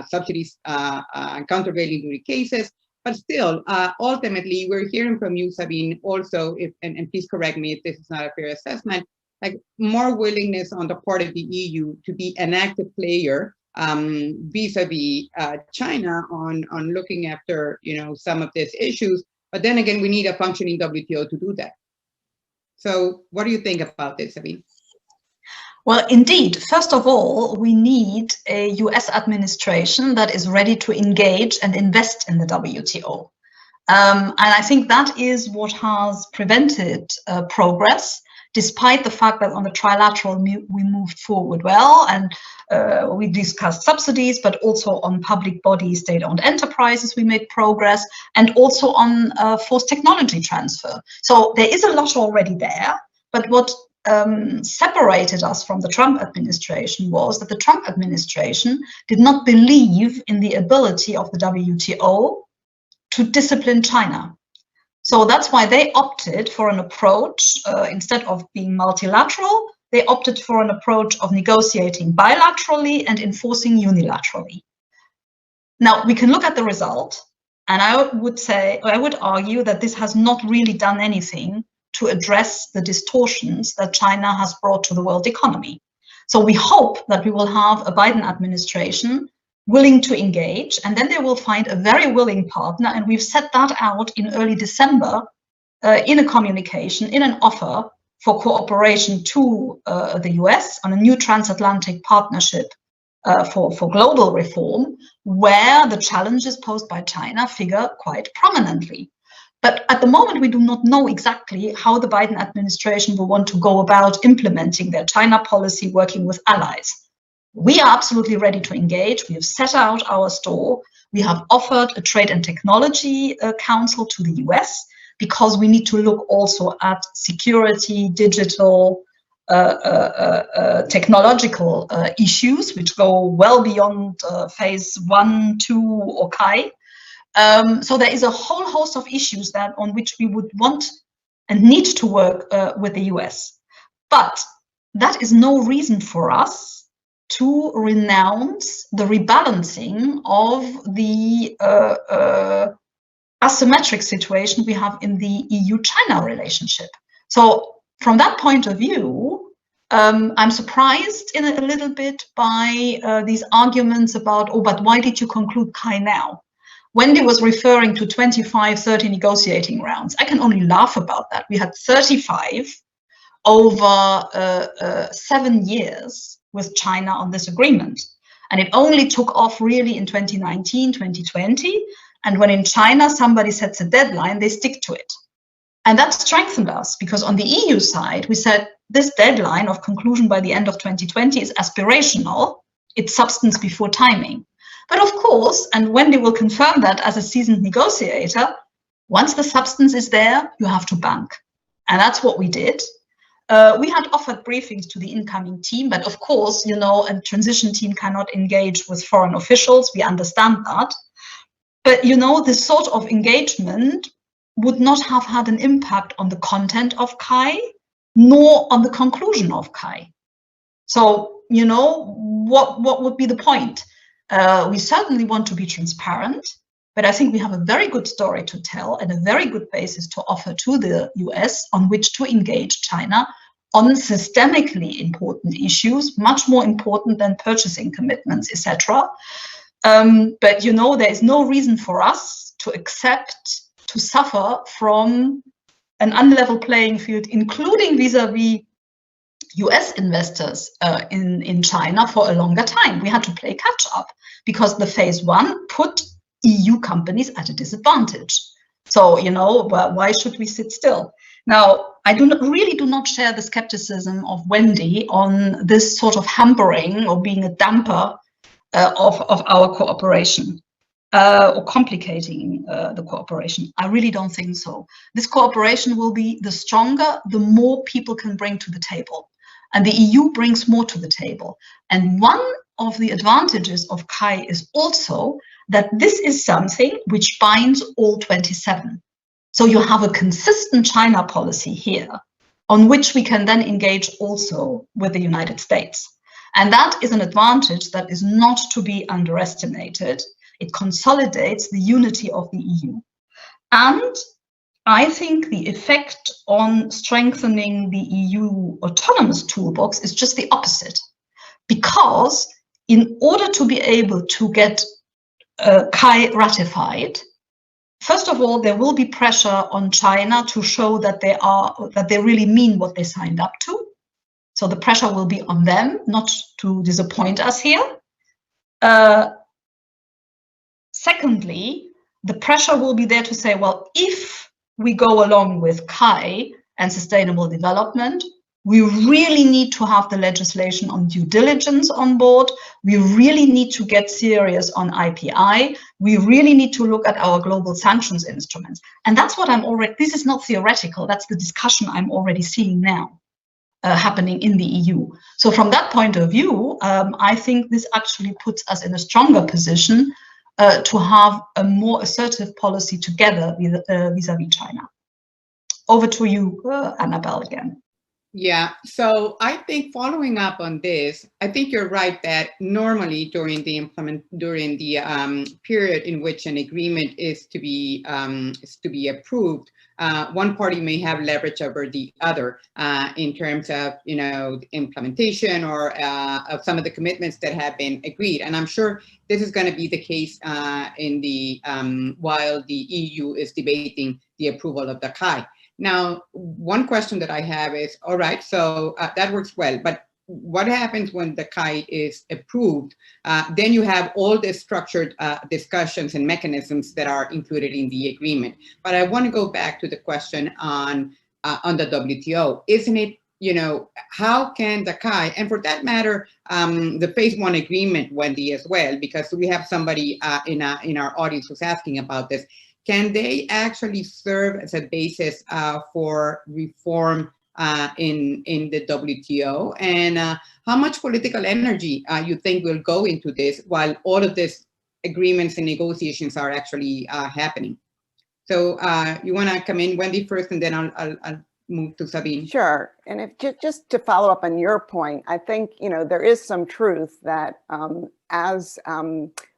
subsidies and countervailing duty cases. But still, ultimately, we're hearing from you, Sabine, also, and please correct me if this is not a fair assessment, like more willingness on the part of the EU to be an active player vis-a-vis China on looking after some of these issues. But then again, we need a functioning WTO to do that. So what do you think about this, Sabine? Well, indeed, first of all, we need a US administration that is ready to engage and invest in the WTO. And I think that is what has prevented progress, despite the fact that on the trilateral we moved forward well, and we discussed subsidies, but also on public body state-owned enterprises we made progress, and also on forced technology transfer. So there is a lot already there, but what separated us from the Trump administration was that the Trump administration did not believe in the ability of the WTO to discipline China. So that's why they opted for an approach, instead of being multilateral, they opted for an approach of negotiating bilaterally and enforcing unilaterally. Now, we can look at the result, and I would argue that this has not really done anything to address the distortions that China has brought to the world economy. So we hope that we will have a Biden administration willing to engage, and then they will find a very willing partner. And we've set that out in early December in a communication, in an offer for cooperation to the US on a new transatlantic partnership for global reform, where the challenges posed by China figure quite prominently. But at the moment, we do not know exactly how the Biden administration will want to go about implementing their China policy, working with allies. We are absolutely ready to engage. We have set out our stall. We have offered a trade and technology council to the US, because we need to look also at security, digital, technological issues, which go well beyond phase 1, 2, or PIIE. So there is a whole host of issues on which we would want and need to work with the US. But that is no reason for us to renounce the rebalancing of the asymmetric situation we have in the EU-China relationship. So from that point of view, I'm surprised in a little bit by these arguments about, oh, but why did you conclude PIIE now? Wendy was referring to 25, 30 negotiating rounds. I can only laugh about that. We had 35 over 7 years with China on this agreement. And it only took off really in 2019, 2020. And when in China somebody sets a deadline, they stick to it. And that strengthened us, because on the EU side, we said this deadline of conclusion by the end of 2020 is aspirational. It's substance before timing. But of course, and Wendy will confirm that as a seasoned negotiator, once the substance is there, you have to bank. And that's what we did. We had offered briefings to the incoming team, but of course, a transition team cannot engage with foreign officials. We understand that. But, this sort of engagement would not have had an impact on the content of PIIE, nor on the conclusion of PIIE. So, what would be the point? We certainly want to be transparent, but I think we have a very good story to tell and a very good basis to offer to the US on which to engage China on systemically important issues, much more important than purchasing commitments, etc. But you know, there is no reason for us to accept to suffer from an unlevel playing field, including vis-a-vis US investors in China for a longer time. We had to play catch up because the phase one put EU companies at a disadvantage. So, you know, why should we sit still? Now, I really do not share the skepticism of Wendy on this sort of hampering or being a damper of our cooperation or complicating the cooperation. I really don't think so. This cooperation will be the stronger, the more people can bring to the table. And the EU brings more to the table. And one of the advantages of PIIE is also that this is something which binds all 27. So you have a consistent China policy here on which we can then engage also with the United States. And that is an advantage that is not to be underestimated. It consolidates the unity of the EU. And I think the effect on strengthening the EU autonomous toolbox is just the opposite. Because in order to be able to get PIIE ratified, first of all, there will be pressure on China to show that they really mean what they signed up to. So the pressure will be on them not to disappoint us here. Secondly, the pressure will be there to say, well, if we go along with PIIE and sustainable development, we really need to have the legislation on due diligence on board. We really need to get serious on IPI. We really need to look at our global sanctions instruments. And that's what this is not theoretical, that's the discussion I'm already seeing now happening in the EU. So from that point of view, I think this actually puts us in a stronger position to have a more assertive policy together vis-a-vis China. Over to you, Anabel, again. Yeah, so I think following up on this, I think you're right that normally during the period in which an agreement is to be approved, one party may have leverage over the other in terms of, you know, implementation or of some of the commitments that have been agreed. And I'm sure this is going to be the case in the while the EU is debating the approval of the PIIE. Now, one question that I have is, all right, so that works well, but what happens when the PIIE is approved? Then you have all the structured discussions and mechanisms that are included in the agreement. But I want to go back to the question on the WTO. Isn't it, you know, how can the PIIE, and for that matter, the phase one agreement, Wendy, as well, because we have somebody in our audience who's asking about this. Can they actually serve as a basis for reform in the WTO? And how much political energy you think will go into this while all of these agreements and negotiations are actually happening? So you want to come in, Wendy, first, and then I'll move to Sabine. Sure. And if just to follow up on your point, I think, you know, there is some truth that as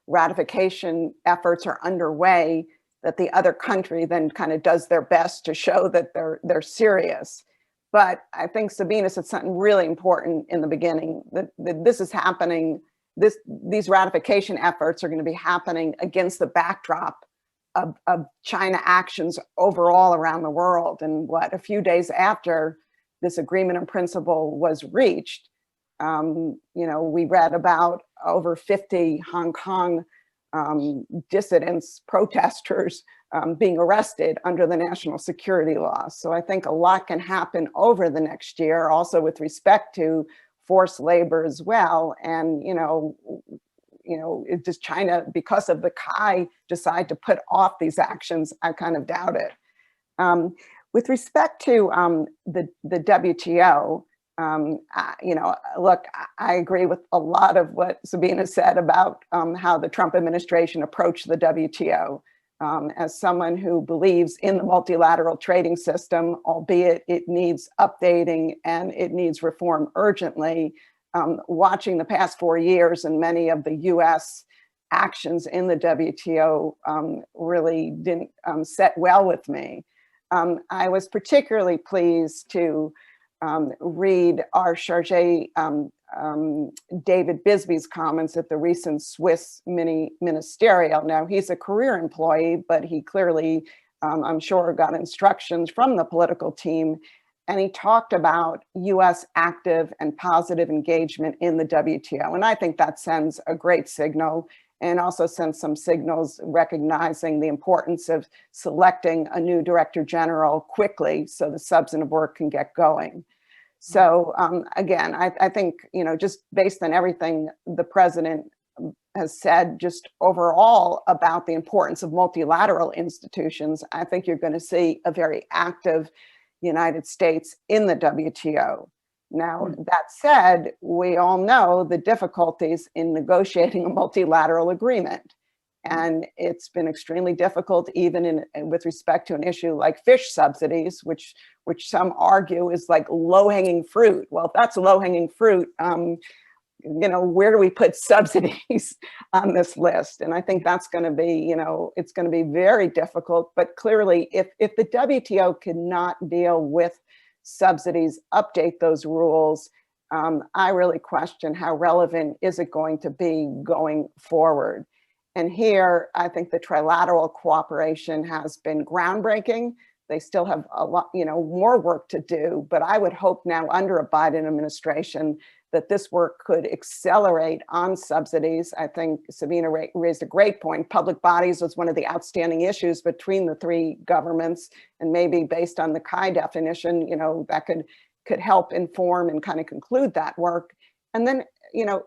ratification efforts are underway, that the other country then kind of does their best to show that they're serious. But I think Sabine said something really important in the beginning, that this is happening, these ratification efforts are going to be happening against the backdrop of China actions overall around the world. And what, a few days after this agreement in principle was reached, you know, we read about over 50 Hong Kong dissidents, protesters being arrested under the national security laws. So I think a lot can happen over the next year, also with respect to forced labor as well. And, you know, does China, because of the PIIE, decide to put off these actions? I kind of doubt it. With respect to the WTO, you know, look, I agree with a lot of what Sabine said about how the Trump administration approached the WTO. As someone who believes in the multilateral trading system, albeit it needs updating and it needs reform urgently, watching the past 4 years and many of the US actions in the WTO really didn't set well with me. I was particularly pleased to read our chargé David Bisbee's comments at the recent Swiss mini ministerial. Now, he's a career employee, but he clearly, I'm sure, got instructions from the political team. And he talked about US active and positive engagement in the WTO. And I think that sends a great signal, and also sends some signals recognizing the importance of selecting a new director general quickly so the substantive work can get going. So again, I think, you know, just based on everything the president has said just overall about the importance of multilateral institutions, I think you're going to see a very active United States in the WTO. Now, that said, we all know the difficulties in negotiating a multilateral agreement. And it's been extremely difficult, even with respect to an issue like fish subsidies, which some argue is like low-hanging fruit. Well, if that's low-hanging fruit, you know, where do we put subsidies on this list? And I think that's going to be, you know, it's going to be very difficult. But clearly, if the WTO cannot deal with subsidies, update those rules, I really question how relevant is it going to be going forward. And here, I think the trilateral cooperation has been groundbreaking. They still have a lot, you know, more work to do, but I would hope now under a Biden administration that this work could accelerate on subsidies. I think Sabine raised a great point. Public bodies was one of the outstanding issues between the three governments, and maybe based on the PIIE definition, you know, that could help inform and kind of conclude that work. And then, you know,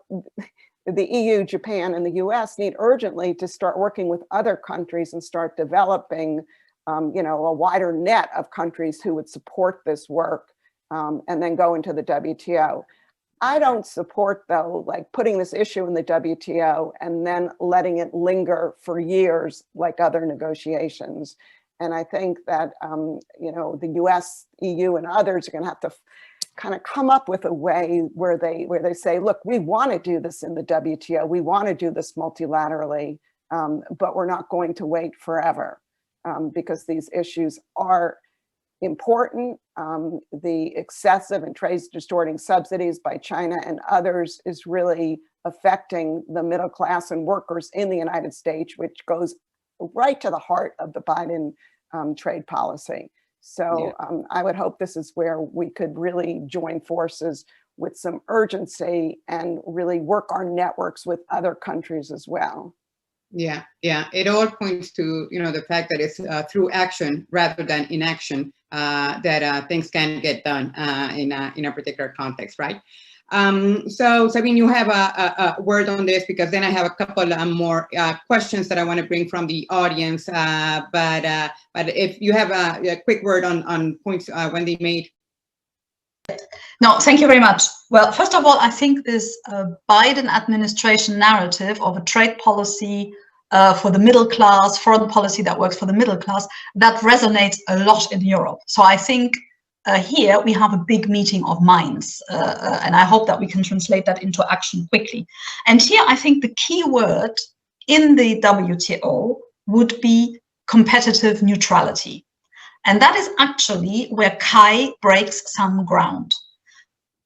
the EU, Japan, and the US need urgently to start working with other countries and start developing, you know, a wider net of countries who would support this work, and then go into the WTO. I don't support, though, like putting this issue in the WTO and then letting it linger for years like other negotiations. And I think that, you know, the US, EU, and others are going to have to kind of come up with a way where they say, look, we want to do this in the WTO. We want to do this multilaterally, but we're not going to wait forever, because these issues are important. The excessive and trade distorting subsidies by China and others is really affecting the middle class and workers in the United States, which goes right to the heart of the Biden trade policy. So I would hope this is where we could really join forces with some urgency and really work our networks with other countries as well. Yeah, it all points to, you know, the fact that it's through action rather than inaction that things can get done in a particular context, right? So Sabine, you have a word on this, because then I have a couple more questions that I want to bring from the audience. But if you have a quick word on points Wendy made. No, thank you very much. Well, first of all, I think this Biden administration narrative of a trade policy for the middle class, foreign policy that works for the middle class, that resonates a lot in Europe. So I think here we have a big meeting of minds, and I hope that we can translate that into action quickly. And here I think the key word in the WTO would be competitive neutrality. And that is actually where PIIE breaks some ground,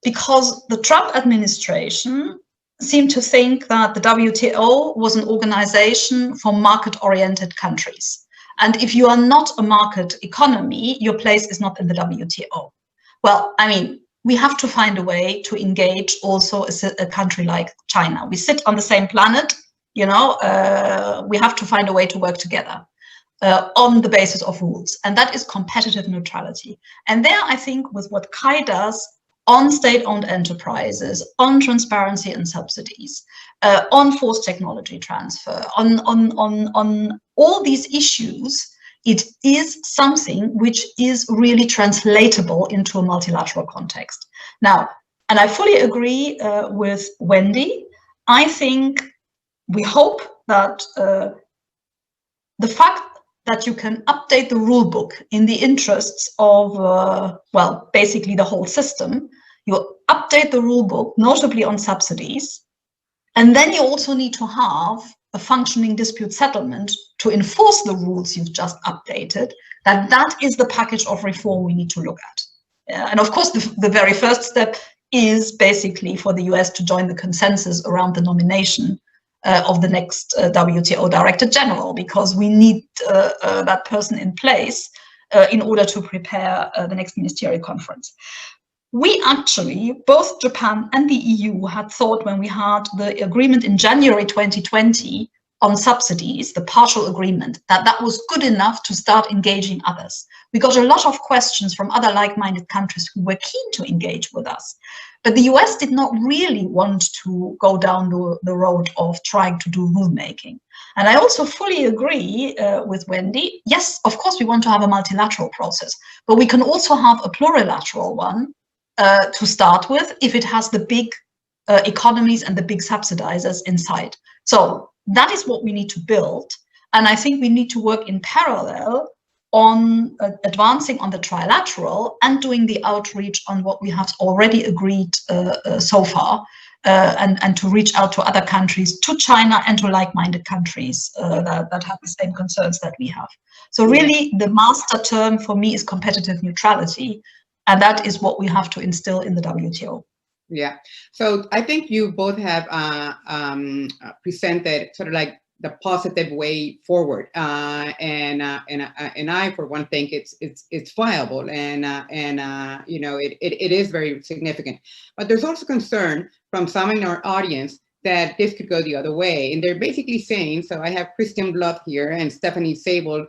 because the Trump administration seemed to think that the WTO was an organization for market-oriented countries. And if you are not a market economy, your place is not in the WTO. Well, I mean, we have to find a way to engage also a country like China. We sit on the same planet, you know, we have to find a way to work together on the basis of rules. And that is competitive neutrality. And there, I think, with what PIIE does on state-owned enterprises, on transparency and subsidies, on forced technology transfer, on all these issues, it is something which is really translatable into a multilateral context. Now, and I fully agree with Wendy. I think we hope that the fact that you can update the rule book in the interests of, well, basically the whole system. You update the rule book, notably on subsidies, and then you also need to have a functioning dispute settlement to enforce the rules you've just updated, that is the package of reform we need to look at. And of course, the very first step is basically for the US to join the consensus around the nomination of the next WTO Director General, because we need that person in place in order to prepare the next ministerial conference. We actually, both Japan and the EU, had thought when we had the agreement in January 2020 on subsidies, the partial agreement, that was good enough to start engaging others. We got a lot of questions from other like-minded countries who were keen to engage with us. But the US did not really want to go down the road of trying to do rulemaking. And I also fully agree with Wendy. Yes, of course, we want to have a multilateral process, but we can also have a plurilateral one to start with if it has the big economies and the big subsidizers inside. So that is what we need to build. And I think we need to work in parallel on advancing on the trilateral and doing the outreach on what we have already agreed so far, and to reach out to other countries, to China and to like-minded countries that have the same concerns that we have. So really the master term for me is competitive neutrality, and that is what we have to instill in the WTO. Yeah, so I think you both have presented sort of like the positive way forward, and I, for one, think it's viable, and you know, it is very significant. But there's also concern from some in our audience that this could go the other way, and they're basically saying. So I have Christian Blood here and Stephanie Sable,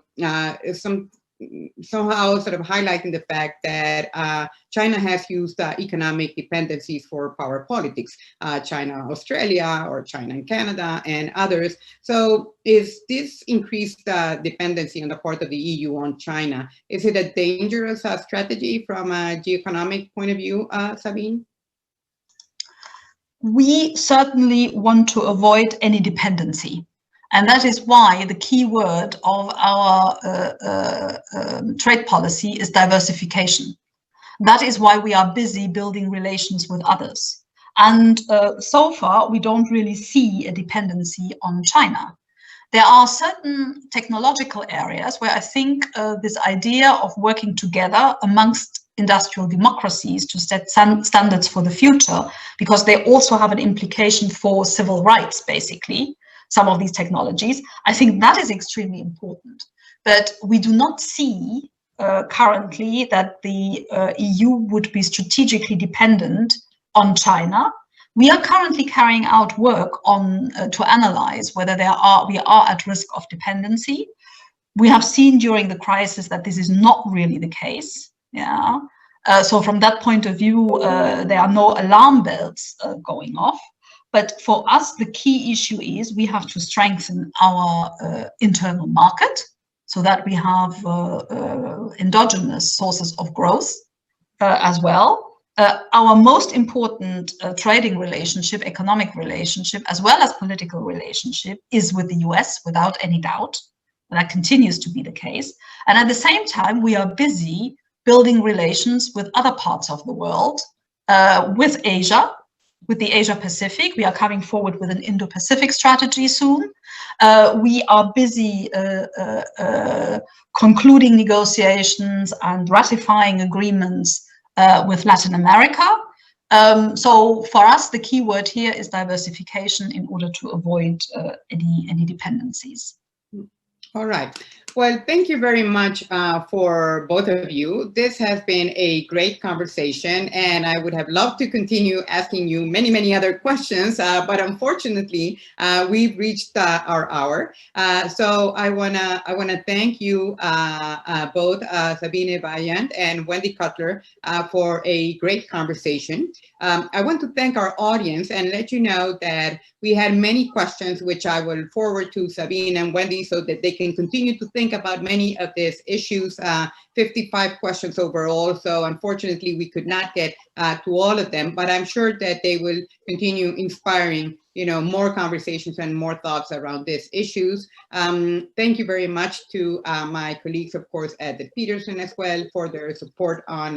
somehow sort of highlighting the fact that China has used economic dependencies for power politics, China, Australia, or China and Canada, and others. So is this increased dependency on the part of the EU on China, is it a dangerous strategy from a geoeconomic point of view, Sabine? We certainly want to avoid any dependency. And that is why the key word of our trade policy is diversification. That is why we are busy building relations with others. And so far, we don't really see a dependency on China. There are certain technological areas where I think this idea of working together amongst industrial democracies to set standards for the future, because they also have an implication for civil rights, basically, some of these technologies, I think that is extremely important. But we do not see currently that the EU would be strategically dependent on China. We are currently carrying out work on to analyze whether we are at risk of dependency. We have seen during the crisis that this is not really the case. Yeah. So from that point of view, there are no alarm bells going off. But for us, the key issue is we have to strengthen our internal market so that we have endogenous sources of growth as well. Our most important trading relationship, economic relationship, as well as political relationship is with the US, without any doubt. And that continues to be the case. And at the same time, we are busy building relations with other parts of the world, with Asia, with the Asia Pacific. We are coming forward with an Indo-Pacific strategy soon. We are busy concluding negotiations and ratifying agreements with Latin America. So for us, the key word here is diversification in order to avoid any dependencies. All right. Well, thank you very much for both of you. This has been a great conversation, and I would have loved to continue asking you many, many other questions, but unfortunately, we've reached our hour. So I wanna thank you both, Sabine Weyand and Wendy Cutler, for a great conversation. I want to thank our audience and let you know that we had many questions, which I will forward to Sabine and Wendy so that they can continue to think about many of these issues, 55 questions overall. So unfortunately, we could not get to all of them, but I'm sure that they will continue inspiring more conversations and more thoughts around these issues. Thank you very much to my colleagues, of course, at the Peterson as well for their support on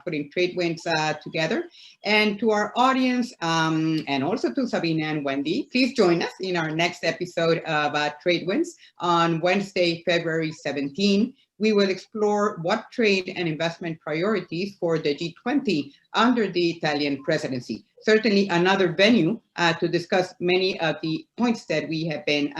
putting TradeWinds together. And to our audience, and also to Sabine and Wendy, please join us in our next episode of TradeWinds on Wednesday, February 17. We will explore what trade and investment priorities for the G20 under the Italian presidency. Certainly another venue to discuss many of the points that we have been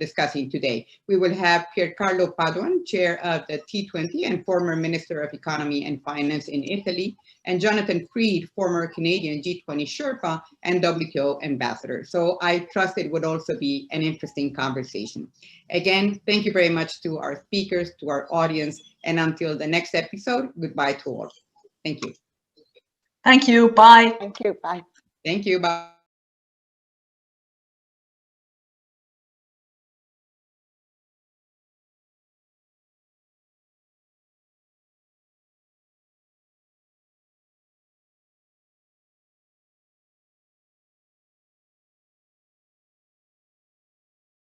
discussing today. We will have Piercarlo Paduan, chair of the T20 and former Minister of Economy and Finance in Italy, and Jonathan Freed, former Canadian G20 Sherpa and WTO ambassador. So I trust it would also be an interesting conversation. Again, thank you very much to our speakers, to our audience, and until the next episode, goodbye to all. Thank you. Thank you. Bye. Thank you. Bye. Thank you. Bye.